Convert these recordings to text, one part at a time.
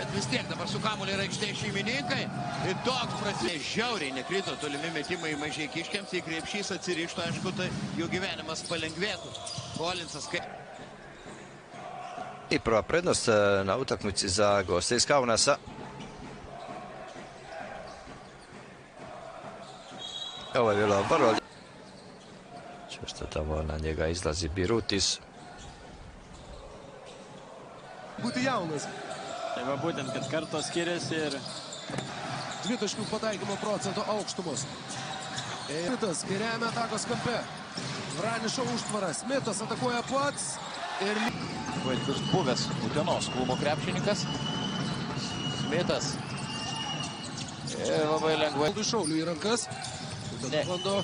bet vis tiek dabar su kamuoliu yra aikštėje šeimininkai. Ir toks prasidėjo žiauriai nekrito tolimi metimai Mažeikiškiams, į krepšys atsirištų, aišku, tai jų gyvenimas palengvėtų. Kolinsas kaip... I prva prednost na utakmici za goste iz Kaunasa. Ovo je bilo vrlo... Često tamo na njega izlazi Birutis. Būti jaunas. Tai va būtent, kad kartos skiriasi ir... Dvitaškių pataikymo procento aukštumos. Smitas kairiajame atakos kampe. Vranišo užtvaras. Smitas atakuoja pats. Ir... Vaitkus buvęs Utenos klubo krepšininkas. Smitas. Ir labai lengvai. Šaulių į rankas. Bando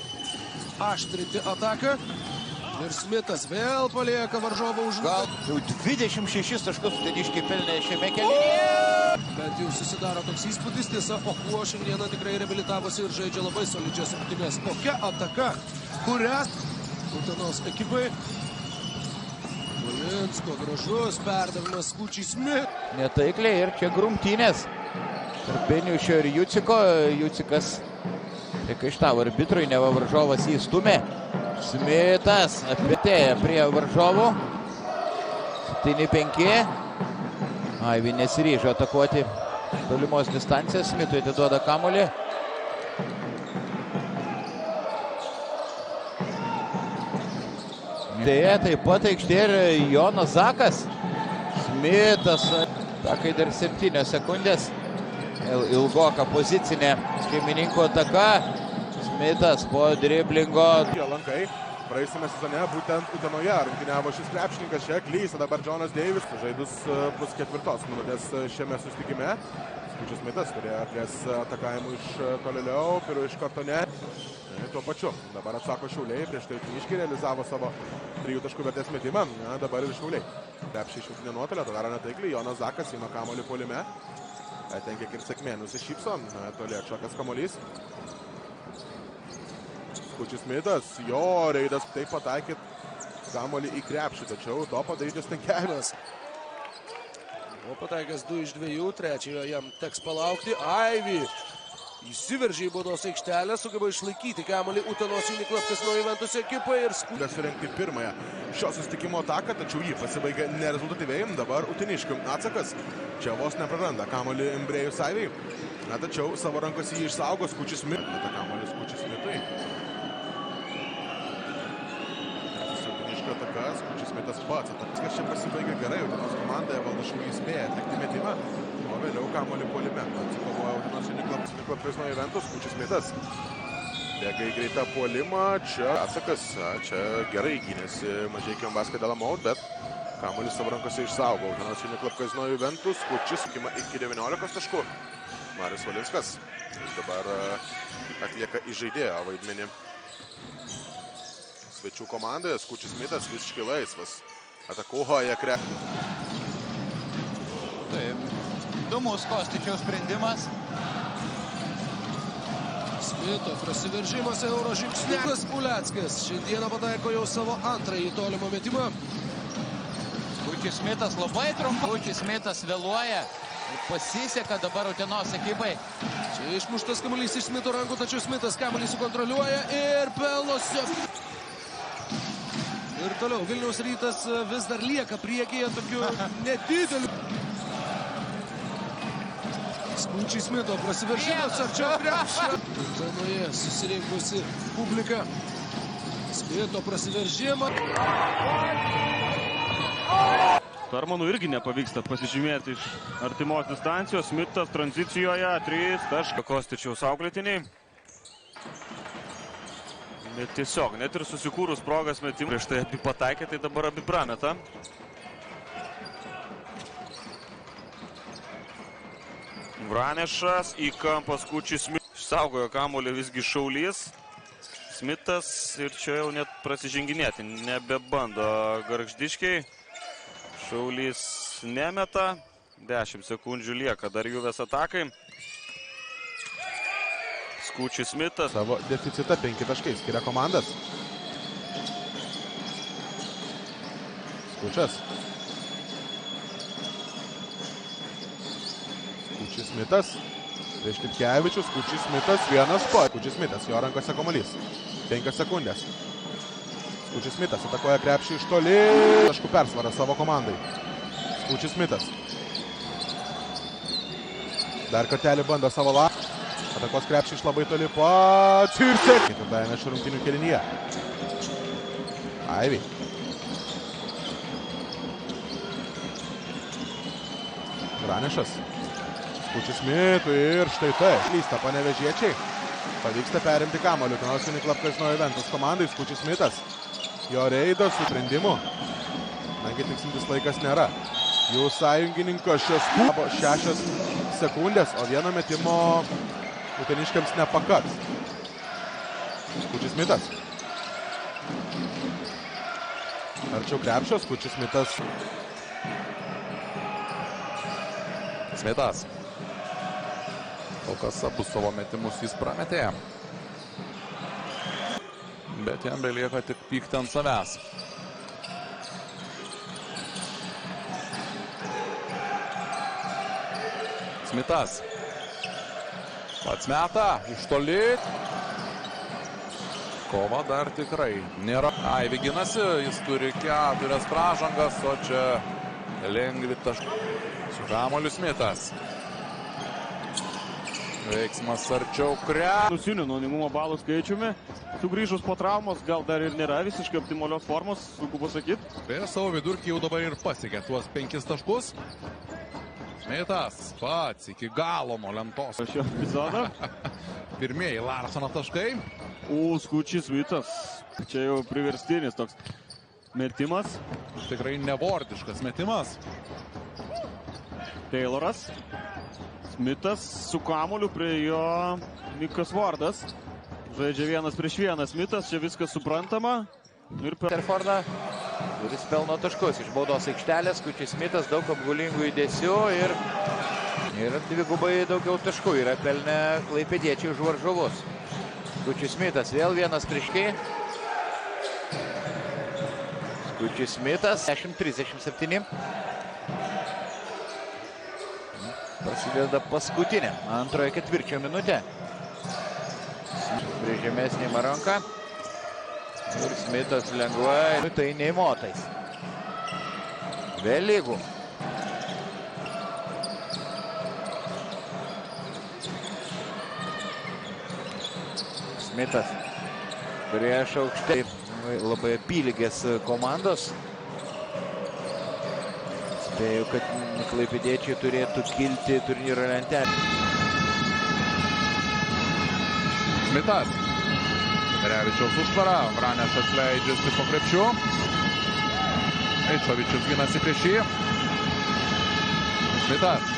aštrinti ataką. Ir Smitas vėl palieka varžovą už... Gal jau 26 taškus Uteniškiai pelnė šiame kelyje. Bet jau susidaro toks įspūdis, tiesa, Okuo šiandieną tikrai reabilitavosi ir žaidžia labai solidžias rungtynes. Tokia ataka, kurią Utenos ekipai. Kolinsko gražus perdavimas Skučiui Smit. Netaikliai ir čia grumtynės. Tarp Beniušio ir Juciko. Jucikas priekaištavo arbitrui, neva varžovas jį stumė. Smitas apitėja prie varžovų. 7-5. Aivi nesiryžo atakuoti tolimos distancijos. Smitui atiduoda kamuolį. Deja, taip pat aikštė ir Jonas Zakas. Smitas. Takai dar 7 sekundės. Ilgoka pozicinė šeimininko ataka. Smitas po driblingo. Lankai. Praėjusiame sezone būtent Utenoje rungtyniavo šis krepšininkas. Čia klysta dabar Jonas Davis. Žaidus pusketvirtos minutės šiame susitikime. Skučius Smitas turėjo pries atakavimų iš tolėliau, Piru iš karto ne. Tuo pačiu. Dabar atsako Šiauliai. Prieš tai Uteniškiai realizavo savo 3 taškų vertės metimą. Dabar ir Šiauliai. Krepšiai iš vidutinio nuotolio. To daro netaikliai. Jonas Zakas įma kamuolį puolime. Ten kiek ir sėkmė nusišypso. Toli atšokas kamuolys. Skučius Smitas, jo reidas taip pataikyt kamuolį į krepšį, tačiau to padaryti Stankevičius. O pataikęs 2 iš 2, trečiojo jam teks palaukti. Aivi įsiveržė į baudos aikštelę, sugeba išlaikyti kamuolį Utenos Uniklubas nuo Juventus ekipai ir skubės surengti pirmąją šio susitikimo ataką, tačiau jį pasibaigė nerezultatyviai. Dabar Uteniškių atsakas. Čia vos nepraranda kamuolį Imbrėjus Aiviai. Tačiau savo rankose jį išsaugo Skučius Smitas. Kamuolį Skučius Smitui. Atakas, Skučius Smitas pats. Atakas čia pasibaigė gerai, Utenos komandoje Valdašūnį įspėja atlikti metimą, o vėliau kamuolį puolime. Atsikovoja Utenos Uniklubas prieš nuo Juventus, Skučius Smitas. Bėga į greitą puolimą, čia atsakas, čia gerai gynėsi Mažeikiam Basket Delamaut, bet kamuolį savo rankose išsaugo. Utenos Uniklubas nuo Juventus, Skučius iki 19 taškų. Marius Valinskas dabar atlieka įžaidėjo vaidmenį. Svečių komandoje Skučius Smitas visiškai laisvas. Atakuoja krepšį. Taip, įdomus Kostičiaus sprendimas. Smito prasiveržimas euro žingsnelis Uleckis. Šiandieną pataiko jau savo antrąjį tolimą metimą. Skučius Smitas labai trumpai. Skučius Smitas vėluoja. Pasiseka dabar Utenos ekipai. Čia išmuštas kamuolys iš Smito rankų, tačiau Smitas kamuolį sukontroliuoja ir pelnosi. Ir toliau Vilniaus Rytas vis dar lieka priekyje tokiu nedideliu. Skučiui Smito prasiveržimas arčiau krepšio. Utenoje susirinkusi publika. Smito prasiveržimą. Tarmanų irgi nepavyksta pasižymėti iš artimos distancijos. Smitas tranzicijoje 3 taškai. Kostičiaus auklėtiniai. Tiesiog, net ir susikūrus progas metimų. Prieš tai abi pataikė, tai dabar abi prameta. Vranešas į kampą Skučius Smitas. Išsaugojo kamuolį visgi Šaulys. Smitas ir čia jau net prasiženginėti nebebando Gargždiškiai. Šaulys nemeta. 10 sekundžių lieka dar Juves atakai. Skučius Smitas. Savo deficitą 5 taškai skiria komandas. Skučas. Skučis Smitas. Prieš Tipkevičius, Skučis Smitas, vienas po. Skučis Smitas, jo rankose kamuolys. 5 sekundės. Skučis Smitas atakuoja krepšį iš toli. Taškų persvarą savo komandai. Skučis Smitas. Dar kartelį bando savo lapą. Atakos krepšį iš labai toli pats ir sėkmė. Ketvirtajame šių rungtynių kėlinyje. Ivy. Granešas. Skučis Smitui ir štai tai. Lysta Panevėžiečiai. Pavyksta perimti kamuolį. Utenos Uniklub Kazino Juventus komandai. Skučis Smitas. Jo reidas su sprendimu. Nagi tiksintis laikas nėra. Jų sąjungininkas 6 sekundės, o vieno metimo uteniškiams nepakaks. Skučis Smitas. Arčiau krepšio, Skučis Smitas. Smitas. Kol kas abu savo metimus jis prametė. Bet jam belieka tik pykti ant savęs. Smitas. Pats meta. Iš toli. Kova dar tikrai nėra. Ivy ginasi. Jis turi 4 pražangas, o čia lengvi taškai. Su kamuoliu Smitas. Veiksmas arčiau krepšio. Nusinių naudingumo balų skaičiumi. Sugrįžus po traumos gal dar ir nėra visiškai optimalios formos, sunku pasakyti. Prie savo vidurkį jau dabar ir pasiekė tuos 5 taškus. Smitas pats iki galo nuo lentos. Šio epizodo. Pirmieji Larsono taškai. Skučis Smitas. Čia jau priverstinis toks metimas. Tikrai nevordiškas metimas. Tayloras. Smitas su kamuoliu prie jo Nikas Vardas. Žaidžia 1-1. Smitas, čia viskas suprantama. Ir Terfordą, kuris pelno taškus iš baudos aikštelės. Skučis Smitas daug apgulingų judesių ir dvigubai daugiau taškų yra pelnę klaipėdiečiai už varžovus. Skučis Smitas vėl 1-2. Skučis Smitas 10-37. Prasideda paskutinė antrojo ketvirčio minutė. Prie žemesnį ranką. Ir Smitas lengvai. Tai neįmotais. Vėl lygų. Smitas prieš aukštai. Labai apylygės komandos. Spėju, kad klaipėdiečiai turėtų kilti turnyro lentelę. Smitas. Revičiaus užtvara. Vranešas leidžiasi po krepšiu. Eičovičius ginasi prieš jį. Smitas.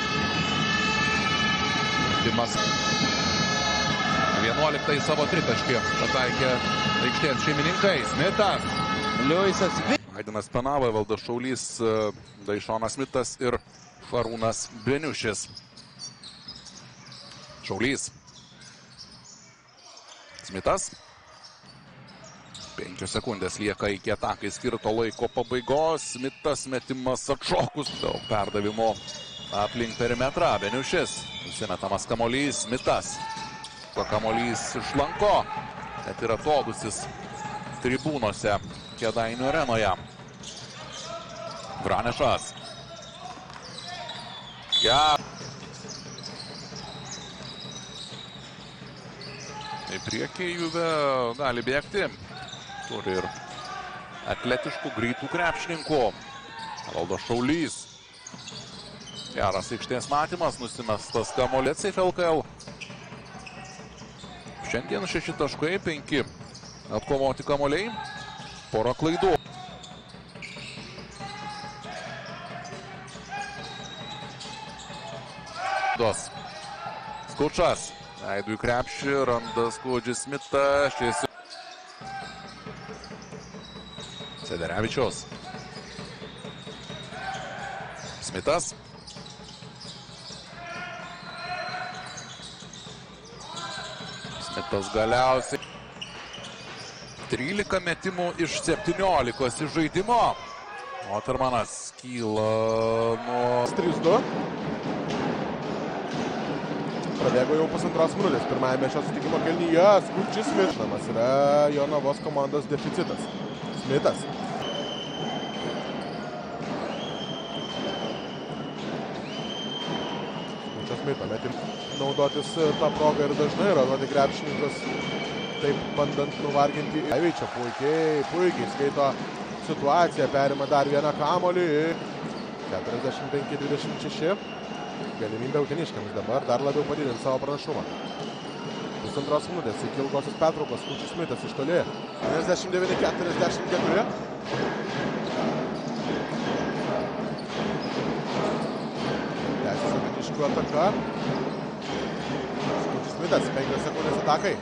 Dimas. 11 savo tritaškį pataikė aikštės šeimininkai. Smitas. Liujisas. Aidinas Penava, Valdas Šaulys, Daišonas Smitas ir Šarūnas Beniušis. Šaulys. Smitas. 5 sekundės lieka iki atakai skirto laiko pabaigos. Smitas metimas atšokus. Daug perdavimo aplink perimetrą. Beniušis. Nusimetamas kamuolys. Smitas. Kamuolys išlanko. Net ir atodusis tribūnose Kėdainių arenoje. Vranešas. Į priekį Juve gali bėgti. Turi ir atletiškų greitų krepšininkų. Valdas Šaulys. Geras aikštės matymas, nusimestas kamuolys į LKL. Šiandien 6 taškai, 5 atkovoti kamuoliai. Pora klaidų. Skučas. Leido į krepšį, randa Skučis Smitą. Sederevičiaus. Smitas. Smitas galiausiai. 13 metimų iš 17 iš žaidimo. Otermanas kyla nuo 3-2. Prabėgo jau pusantros minutės. Pirmajame šio susitikimo kėlinyje Skučis Mišnamas yra Jonavos komandos deficitas. Smitas. Skučio Smito metim naudotis tą progą ir dažnai rodoti krepšininkus, taip bandant nuvarginti. Aivičia puikiai skaito situaciją, perima dar vieną kamuolį. 45-26. Galimybė uteniškiams dabar dar labiau padidinti savo pranašumą. Pusantros minutės iki ilgosios pertraukos. Skučis Smitas iš toli. 59-44. Tęsiasi uteniškių ataka. Skučis Smitas, 5 sekundės atakai.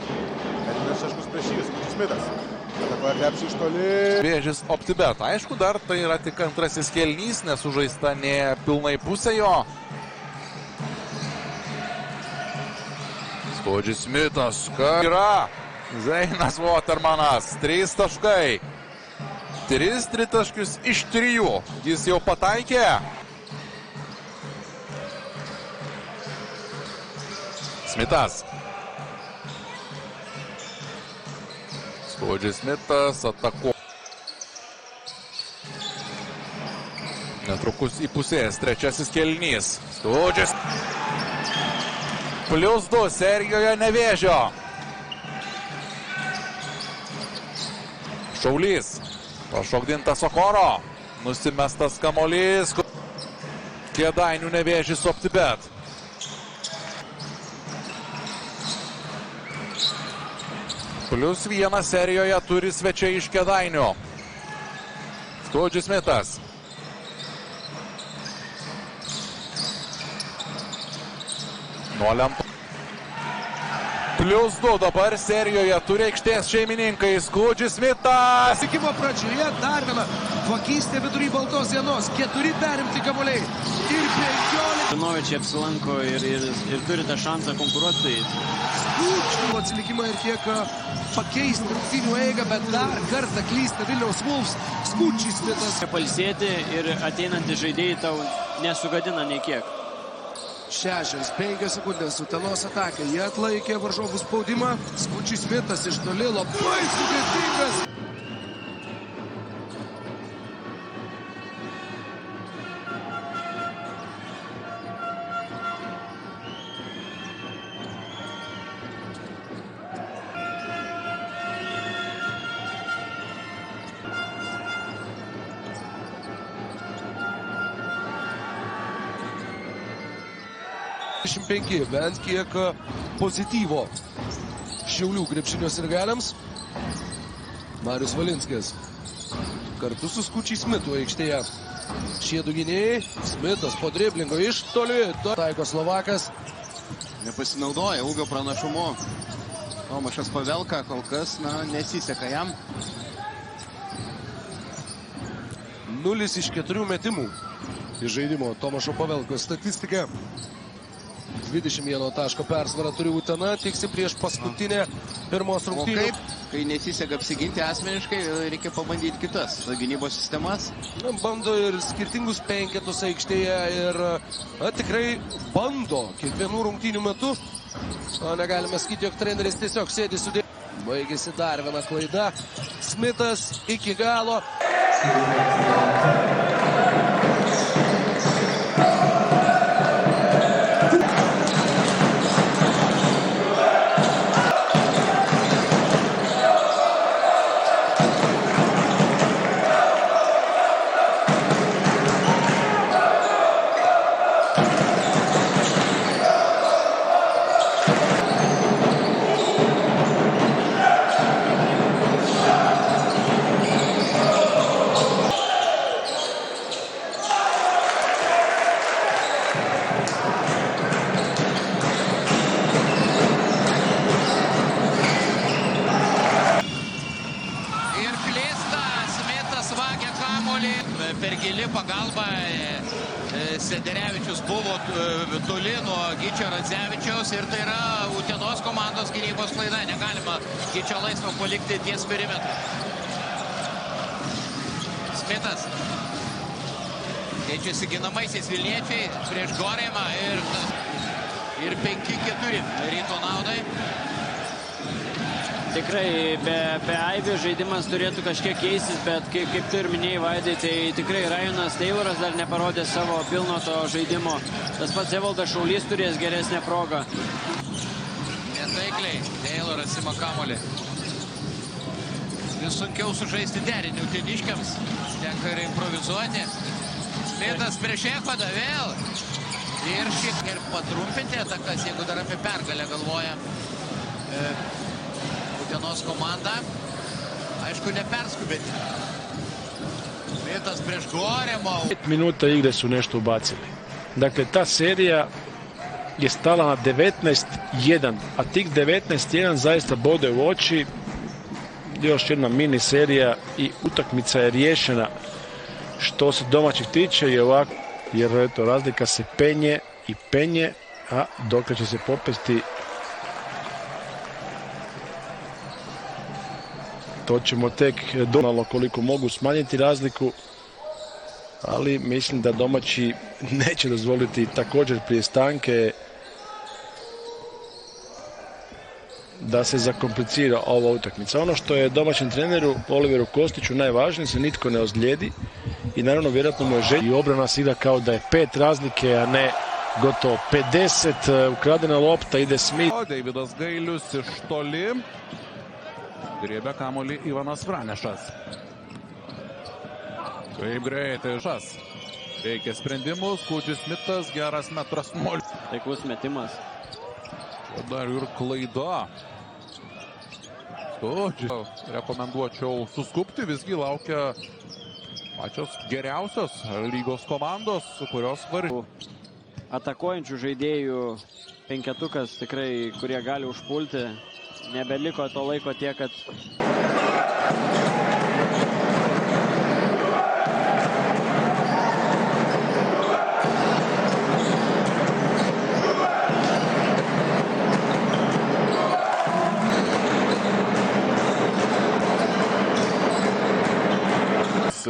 Edvinas Šeškus prieš jį. Skučis Smitas. Atakoja krepšį iš toli. Vėžis OptiBet. Aišku, dar tai yra tik antrasis kėlinys, nesužaista ne pilnai pusė jo. Skučis Smitas, ką yra? Zeinas Watermanas, 3 taškai. 3 tritaškius iš 3. Jis jau pataikė. Smitas. Skučis Smitas atako. Netrukus įpusės trečiasis kėlinys. Skučis. +2 serijoje Nevėžio. Šaulys. Pašokdintas Okoro. Nusimestas kamuolys. Kėdainių Nevėžis OptiBet. +1 serijoje turi svečiai iš Kėdainių. Skučis Smitas. Nuolempa. +2 dabar serijoje turi aikštės šeimininkai. Skučis Smitas. Susitikimo pradžioje dar viena vagystė vidury baltos dienos. 4 perimti kamuoliai. Ir 15. Žinovičiai apsilanko ir turi tą šansą konkuruoti. Skučio atsilikimą ir kiek pakeisti rungtynių eigą, bet dar kartą klysta Vilniaus Wolves. Skučis Smitas. Palsėti ir ateinantys žaidėjai tau nesugadina nei kiek. 6-5 sekundės Utenos atakai. Jie atlaikė varžovų spaudimą. Skučis Smitas iš toli labai sudėtingas. Bent kiek pozityvo Šiaulių krepšinio sirgaliams. Marius Valinskis kartu su Skučiu Smitu aikštėje. Šie du gynėjai. Smitas po driblingo iš toli. Taiko Slovakas. Nepasinaudoja ūgio pranašumu. Tomašas Pavelka kol kas nesiseka jam. 0 iš 4 metimų iš žaidimo Tomašo Pavelkos statistika. 21 taško persvarą turi Utena, tiksi prieš paskutinę pirmos rungtynių. Kai nesiseka apsiginti asmeniškai, reikia pabandyti kitas gynybos sistemas. Bando ir skirtingus penketus aikštėje ir tikrai bando kiekvienų rungtynių metu. Negalime sakyti, jog treneris tiesiog sėdi sudėti. Baigėsi dar viena klaida. Smitas iki galo. Per gili pagalba Sederevičius buvo toli nuo Gyčio Radzevičiaus ir tai yra Utenos komandos gynybos klaida. Negalima Gyčio laisvo palikti ties perimetru. Smitas. Keičiasi ginamaisiais Vilniečiai prieš Gorėjimą ir Ir 5-4 Ryto naudai. Tikrai be Aivių žaidimas turėtų kažkiek keistis, bet kaip tu ir minėjai, Vaidai, tai tikrai Ryanas Tayloras dar neparodė savo pilno to žaidimo. Tas pats Evaldas Šaulys turės geresnę progą. Netaikliai Tayloras ima kamuolį. Vis sunkiau sužaisti derinį uteniškiams. Tenka ir improvizuoti. Smithas prieš Ekvadą vėl. Ir šiek tiek patrumpinti atakas, jeigu dar apie pergalę galvoja Utenos komanda. Aišku, neperskubėti. Smithas prieš Goremo. 5 minuta igre su nešto ubacili. Dakle, ta serija je stala na 19-1, a tih 19-1 zaista bode u oči. Još jedna mini serija i utakmica je riješena što se domaćih tiče i ovako, jer eto, razlika se penje i penje, a dokle će se popesti, to ćemo tek malo koliko mogu smanjiti razliku, ali mislim da domaći neće dozvoliti također prije stanke da se zakomplicira ova utakmica. Ono što je domaćem treneru Oliveru Kostiću najvažnije, se nitko ne ozlijedi i naravno vjerojatno mu je želja i obrana se igra kao da je 5 razlike, a ne gotovo 50. Ukradena lopta, ide Smith. Deividas Gailius iš toli. Griebia kamuolį Ivanas Franešas. Kaip greitai šas. Reikia sprendimus, Kudis Smithas, geras metras mol. Taiklus metimas. Dar ir klaida. Rekomenduočiau suskupti, visgi laukia pačios geriausios lygos komandos, kurios svarbi. Atakuojančių žaidėjų penketukas tikrai, kurie gali užpulti. Nebeliko to laiko tiek, kad...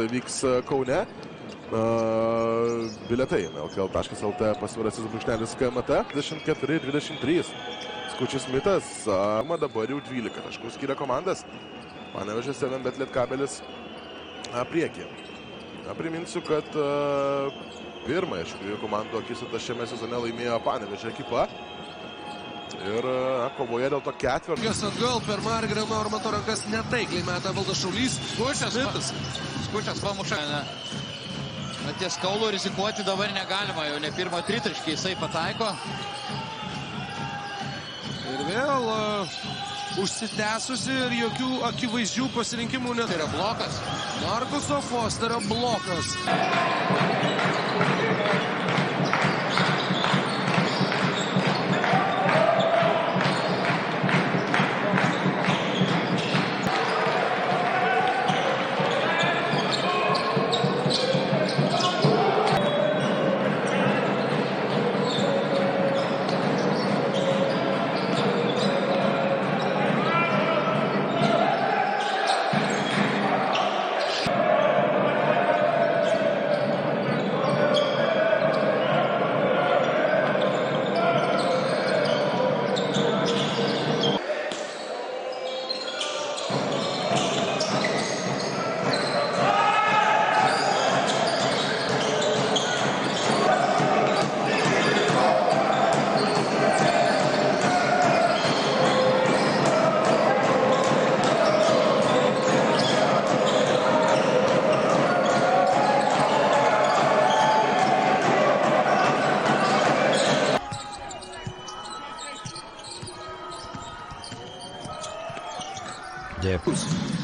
Vyks Kaune. Biletai LKL.lt pasvirasis brūkšnelis KMT 24-23. Skučis Smithas dabar jau 12 taškų skiria komandas. Panevėžio 7 bet Lietkabelis priekį. Priminsiu, kad pirmąją šių dviejų komandų akistata šiame sezone laimėjo Panevėžio ekipa. Ir kovoje dėl to ketvirto. Atgal per Margarę Normanto rankas netaikliai meta Evaldas Šaulys. Skučas pamuša. Ties kaulų rizikuoti dabar negalima, jau ne pirmą tritaškį jisai pataiko. Ir vėl užsitęsusi ir jokių akivaizdžių pasirinkimų net. Tai yra blokas. Markuso Fosterio blokas.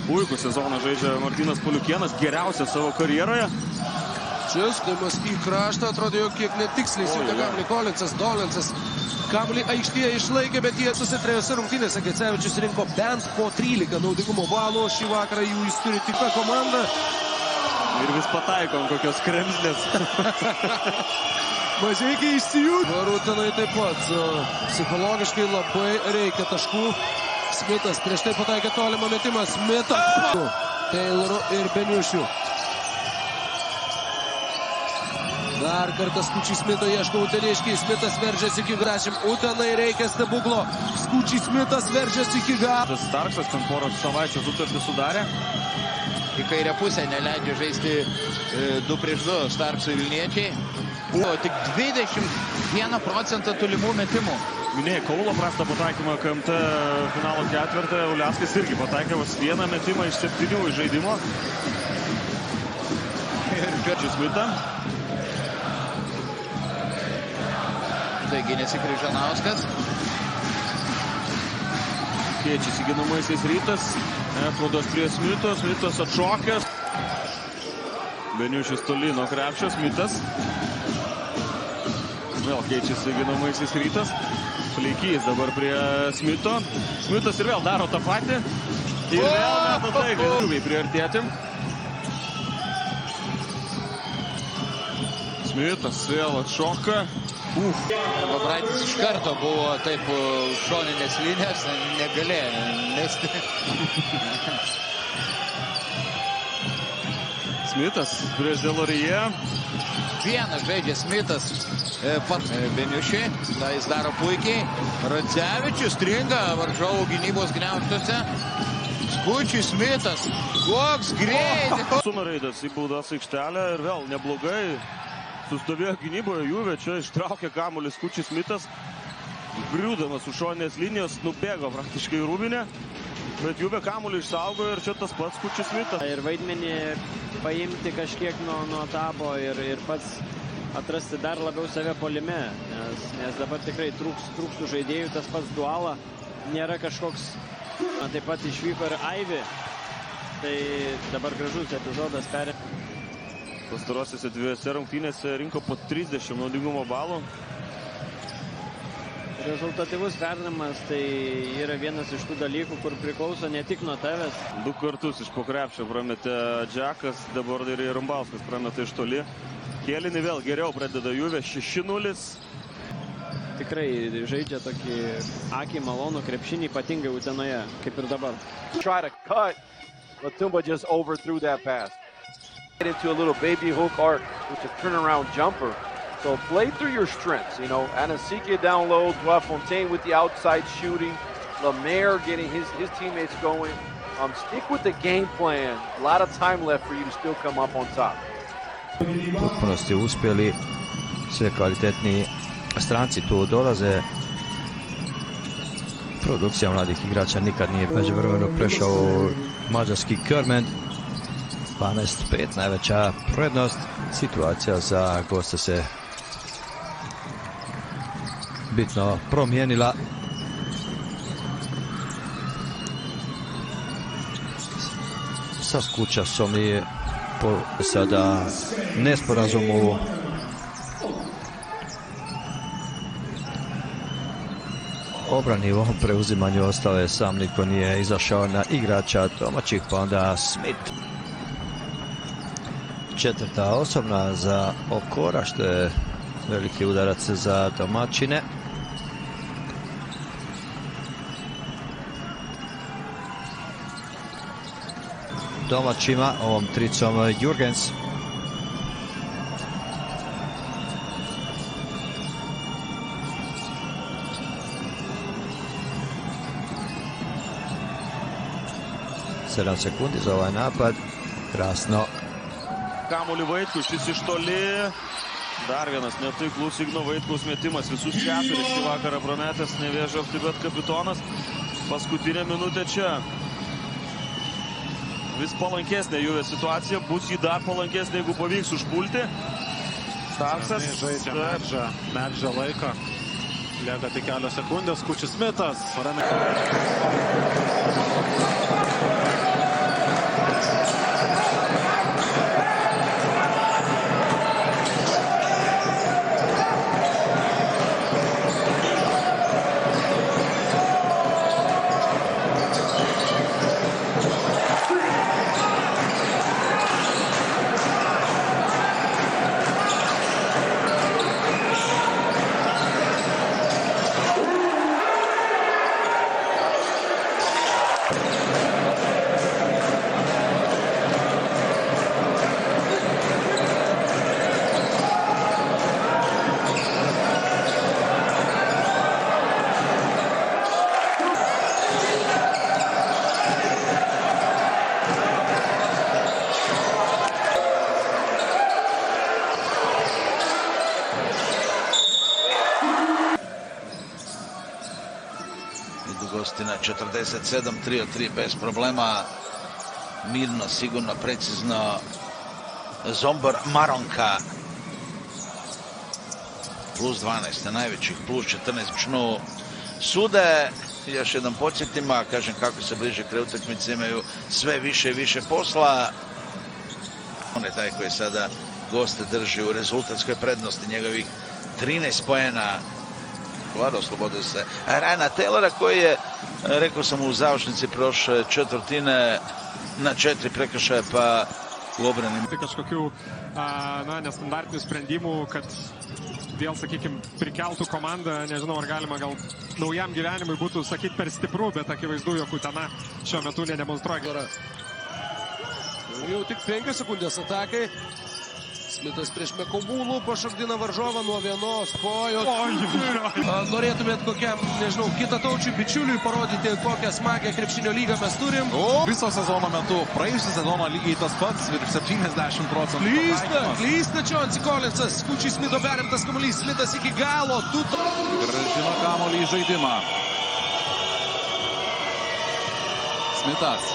Puikų sezoną žaidžia Martynas Paliukėnas, geriausias savo karjeroje. Šis daimas į kraštą atrodė jau kiek netiksliai siūtė kamuolį Kolinsas, Dolinsas. Kamuolį aikštėje išlaikė, bet jie susitrejose rungtynėse Gecevičius rinko bent po 13 naudingumo balų. Šį vakarą jų jis turi tik komandą. Ir vis pataikom kokios kremzlės. Mažeikiai išsijūdė. Rutenai taip pat psichologiškai labai reikia taškų. Smithas prieš tai pataikė tolimą metimą. Smithas Tayloru ir Beniušiu. Dar kartą Skučiai Smito ieško uteniškiai. Smitas veržiasi iki 10. Utenai reikia stebuklo. Skučiai Smitas veržiasi iki galo. Starksas ten poros savaičių sutartį sudarė. Į kairę pusę neleidžia žaisti 2-2 Starksui Vilniečiai. Buvo tik 21% tolimų metimų. Minėjai Kaulo prastą pataikymą KMT finalo ketvirtą. Uliaskas irgi pataikė vos vieną metimą iš 7 iš žaidimo. Ir Skučiai Smita. Taigi nesikryžanauskas. Keičiasi ginamaisiais Rytas. Echodas prie Smito. Smitas atšokęs. Beniušis toli nuo krepšio. Smitas. Vėl keičiasi ginamaisiais Rytas. Pleikys dabar prie Smito. Smitas ir vėl daro tą patį. Ir vėl meta taiklį. Priartėti. Smitas vėl atšoka. Babraitis iš karto buvo taip šoninės linijas, negalėjo mesti. Smitas prieš Deloriją. Vienas žaidžia Smitas Beniušiui, tą jis daro puikiai. Radzevičius stringa varžovų gynybos gniaužtuose. Skučiai Smitas, koks greitis. Sumaraidas į baudos aikštelę ir vėl neblogai. Sustovėjo gynyboje Juve, čia ištraukė kamuolį Skučiai Smitas. Griūdamas už šoninės linijos, nubėgo praktiškai į rūbinę. Bet Juve kamuolį išsaugo ir čia tas pats Skučiai Smitas. Ir vaidmenį paimti kažkiek nuo tabo ir pats atrasti dar labiau save puolime. Nes dabar tikrai trūkstų žaidėjų, tas pats Duala nėra kažkoks. Taip pat išvyko ir Aivi. Tai dabar gražus epizodas perėmė. Pastarosiuose dviejose rungtynėse rinko po 30 naudingumo balų. Rezultatyvus perdavimas tai yra vienas iš tų dalykų, kur priklauso ne tik nuo tavęs. 2 kartus iš po krepšio prametė Džekas, dabar ir Rumbauskas prametė iš toli. Kėlinį vėl geriau pradeda Juve 6-0. Tikrai žaidžia tokį akį malonų krepšinį, ypatingai Utenoje, kaip ir dabar. Try to cut, but Tumba just overthrew that pass. Get into a little baby hook arc with a turnaround jumper. So play through your strengths. You know, Anasike down low, Duafontaine with the outside shooting, Lemaire getting his teammates going. Stick with the game plan. A lot of time left for you to still come up on top. Potpuno ste uspjeli, sve kvalitetniji stranci tu dolaze. Produkcija mladih igrača nikad nije međuvremeno prešao mađarski Kermen. 12-5, najveća prednost. Situacija za goste se bitno promijenila. Sa Skučasom je sada nesporazum u obrani. U ovom preuzimanju ostao je sam, niko nije izašao na igrača domaćih, pa onda Smith. Četvrta osobna za Okora, što je veliki udarac za domaćine. Domaćima ovom tricom Jurgens. Sedam sekundi za ovaj napad. Krasno. Kamuolį Vaitkus, šis iš toli. Dar vienas netaiklus Igno Vaitkaus metimas. Visus 4 šį vakarą prametęs Nevėžio FTBet kapitonas. Paskutinė minutė čia. Vis palankesnė Juve situacija. Bus jį dar palankesnė, jeigu pavyks užpulti. Starksas. Žaidžia medžia laiką. Lieka tik kelios sekundės. Skučiai Smitas. Gostina 47, 3 od 3 bez problema. Mirno, sigurno, precizno. Zombor Maronka. Plus 12 na najvećih, plus 14 sude. Još jedan podsjetim, a kažem kako se bliže kraj utakmice imaju sve više i više posla. On je taj koji sada goste drži u rezultatskoj prednosti, njegovih 13 poena. Oslobodio se Ryana Taylora koji je, rekao sam, u završnici prošle četvrtine na 4 prekršaja pa u obrani. Kažkokių nestandartinių sprendimų, kad vėl, sakykime, prikeltų komandą, nežinau, ar galima gal naujam gyvenimui būtų, sakyti, per stipru, bet akivaizdu, jog Utena šiuo metu nedemonstruoja. Jau tik 5 sekundės atakai. Smitas prieš Mekomūnų pašokdina varžovą nuo vienos kojos. Norėtumėt kokiam, nežinau, kitataučiui bičiuliui parodyti, kokią smagę krepšinio lygą mes turim. Viso sezono metu, praėjusią sezoną lygiai tas pats, virš 70%. Klysta Chauncey Collinsas, Skučiai Smito perimtas kamuolys, Smitas iki galo. Grąžino kamuolį į žaidimą. Smitas.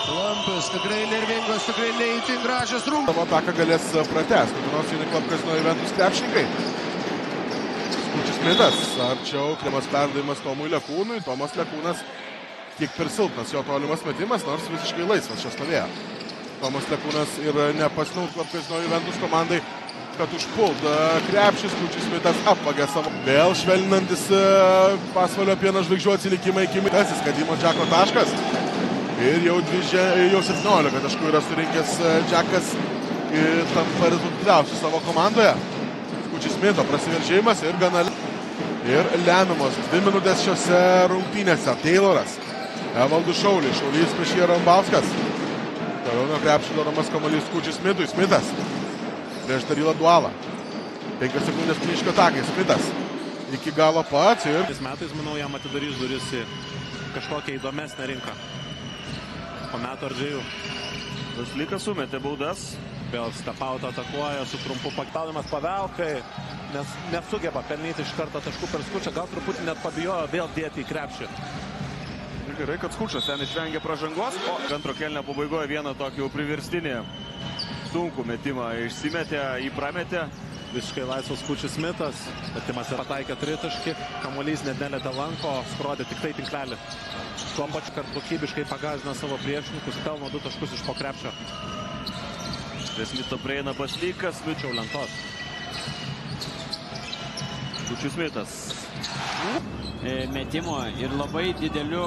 Lampis, tikrai nervingos, tikrai neįtin gražios rungtynės. Savo ataką galės pratęsti. Utenos Union Club Casino Juventus krepšininkai. Skučius Smitas. Arčiau, kremas perdavimas Tomui Lekūnui. Tomas Lekūnas kiek per silpnas jo tolimas metimas, nors visiškai laisvas čia stovėjo. Tomas Lekūnas ir nepasinaud Club Casino Juventus komandai, kad užpult krepšį. Skučius Smitas apvagė savo. Vėl švelninantis Pasvalio Pieno žvaigždžių atsilikimą iki Mitasis, kad įmo Džako taškas. Ir jau 17 taškų yra surinkęs Džekas ir tampa rezultatyviausiu savo komandoje. Skučius Smito prasiveržėjimas ir gana lemiamos 2 minutės šiose rungtynėse. Tayloras, Evaldus Šaulys prieš jį Rambauskas. Toliau nuo krepšio daromas kamuolys Skučius Smitui. Smitas prieš Darylą Dualą. 5 sekundės prieško atakai. Smitas iki galo pats ir... Metais, manau, jam atidarys duris į kažkokią įdomesnę rinką. Po metų ar 2. Vaslykas sumetė baudas. Vėl Stepautą atakuoja su trumpu paktavimas Pavelkai, nes nesugeba pelnyti iš karto taškų per Skučą. Gal truputį net pabijojo vėl dėti į krepšį. Gerai, kad Skučas ten išvengė pražangos. O antro kėlinio pabaigoje vieną tokį jau priverstinį sunkų metimą išsimetė, jį prametė. Visiškai laisvas Skučius Smitas. Metimas pataikė 3 taškį. Kamuolys net nelietė lanko, skrodė tik tai tinklelį. Tuo pačiu kart kokybiškai pagąsdina savo priešininkus, pelno 2 taškus iš po krepšio. Prie Smito prieina Paslykas, Smičiau lentos. Skučius Smitas. Metimo ir labai dideliu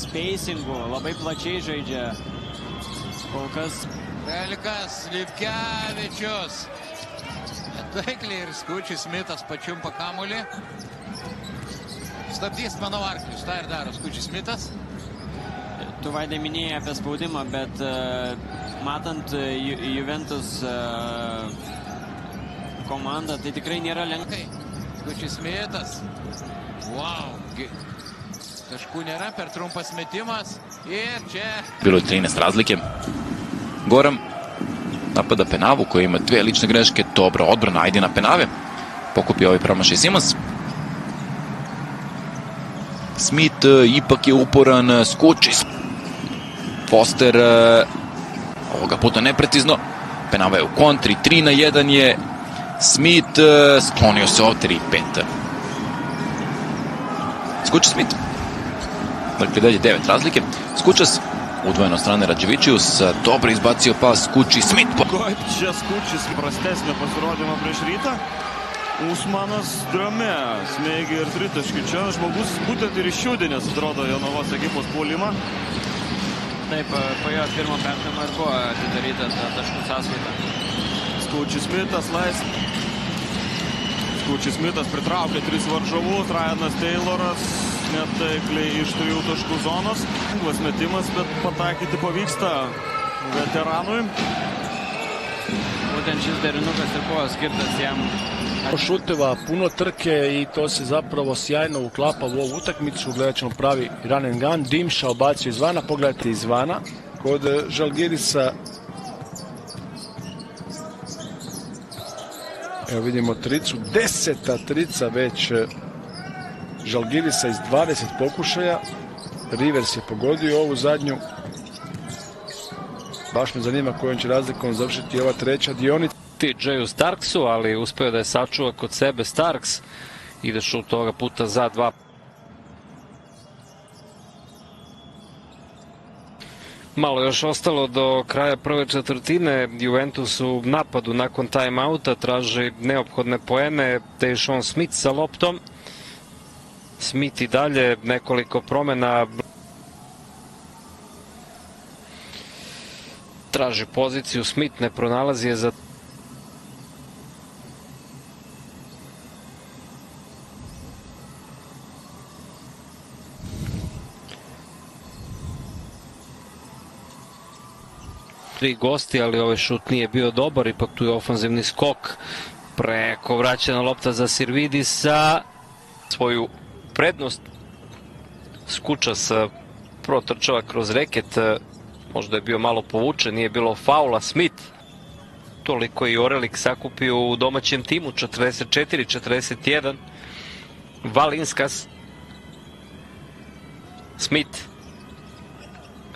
spacingu, labai plačiai žaidžia. Kol kas Velikas Lipkevičius. Taikliai ir Skučius Smitas pačiumpa kamuolį. Stabdys mano arklius, tą ir daro Skučius Smitas. Tu, Vaidai, minėjai apie spaudimą, bet matant Juventus komandą, tai tikrai nėra lengvai. Skučius Smitas. Wow. Taškų nėra, per trumpas metimas. Ir čia... Bilo je 13 razlike. Goran napada Penavu koji ima 2 lične greške. Dobra odbrana, ajde na Penave. Pokupio ovaj promašaj Simons. Smith ipak je uporan, Skuči. Foster ovoga puta neprecizno. Penava je u kontri, 3-1 je. Smith sklonio se ovdje 3-5. Skuči Smith. Dakle, dalje 9 razlike. Skučas udvojeno strane Radževičius, dobro izbacio pas Skuči Smith. Kaip čia Skučis prastesnio pasirodymo prieš Rytą. Usmanas drame, smėgė ir tritaškį. Čia žmogus būtent ir išjudinės, atrodo, Jonavos ekipos puolimą. Taip, po jo pirmo pertamo ir buvo atidaryta taškų sąskaita. Skučius Smitas laisvas. Skučius Smitas pritraukė 3 varžovus, Ryanas Tayloras netaikliai iš 3 taškų zonos. Lengvas metimas, bet pataikyti pavyksta veteranui. Būtent šis derinukas ir buvo skirtas jam. Šuteva, puno trke i to se zapravo sjajno uklapa u ovu utakmicu. Gledat ćemo pravi run and gun. Dimša obacio izvana, pogledajte izvana. Kod Žalgirisa evo vidimo tricu, 10. trica već Žalgirisa iz 20 pokušaja. Rivers je pogodio ovu zadnju. Baš me zanima kojom će razlikom završiti ova treća dionica. TJ-u Starksu, ali uspeo da je sačuva kod sebe Starks. Ide šut toga puta za 2. Malo još ostalo do kraja prve četvrtine. Juventus u napadu nakon timeouta traži neophodne poene. Tayshaun Smith sa loptom. Smith i dalje, nekoliko promjena. Traži poziciju, Smith ne pronalazi je za... Tri gosti, ali ovaj šut nije bio dobar, ipak tu je ofanzivni skok. Preko vraćena lopta za Sirvidisa. Svoju prednost Skučas protrčava kroz reket. Možda je bio malo povučen, nije bilo faula. Smith, toliko i Orelik sakupio u domaćem timu, 44-41. Valinskas.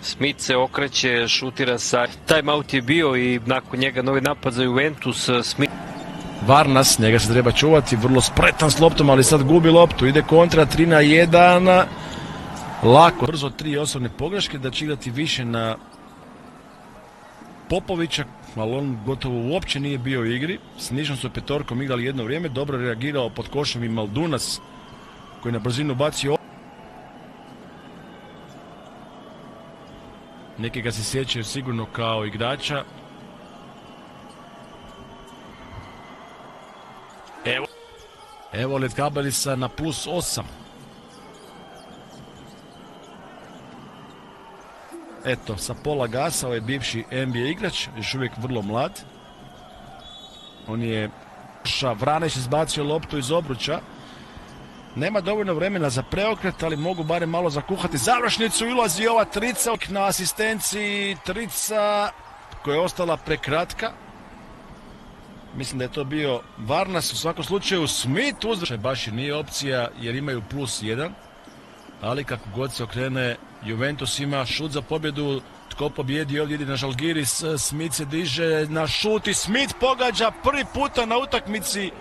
Smith se okreće, šutira sa... Timeout je bio i nakon njega novi napad za Juventus. Smith. Varnas, njega se treba čuvati, vrlo spretan s loptom, ali sad gubi loptu. Ide kontra, 3-1. Lako, brzo 3 osobne pogreške, da će igrati više na Popovića, ali on gotovo uopće nije bio u igri. S nižom su petorkom igrali jedno vrijeme, dobro reagirao pod košem i Maldunas, koji na brzinu bacio. Neki ga se sjećaju sigurno kao igrača. Evo Lietkabelisa na +8. Eto, sa pola gasa, ovaj bivši NBA igrač, još uvijek vrlo mlad. On je Vraneš izbacio loptu iz obruča. Nema dovoljno vremena za preokret, ali mogu barem malo zakuhati završnicu. Ulazi ova trica na asistenciji, trica koja je ostala prekratka. Mislim da je to bio Varnas, u svakom slučaju Smith uzvrše. Baš i nije opcija jer imaju +1. Ali kako god se okrene, Juventus ima šut za pobjedu. Tko pobjedi ovdje ide na Žalgiris. Smith se diže na šut i Smith pogađa prvi puta na utakmici.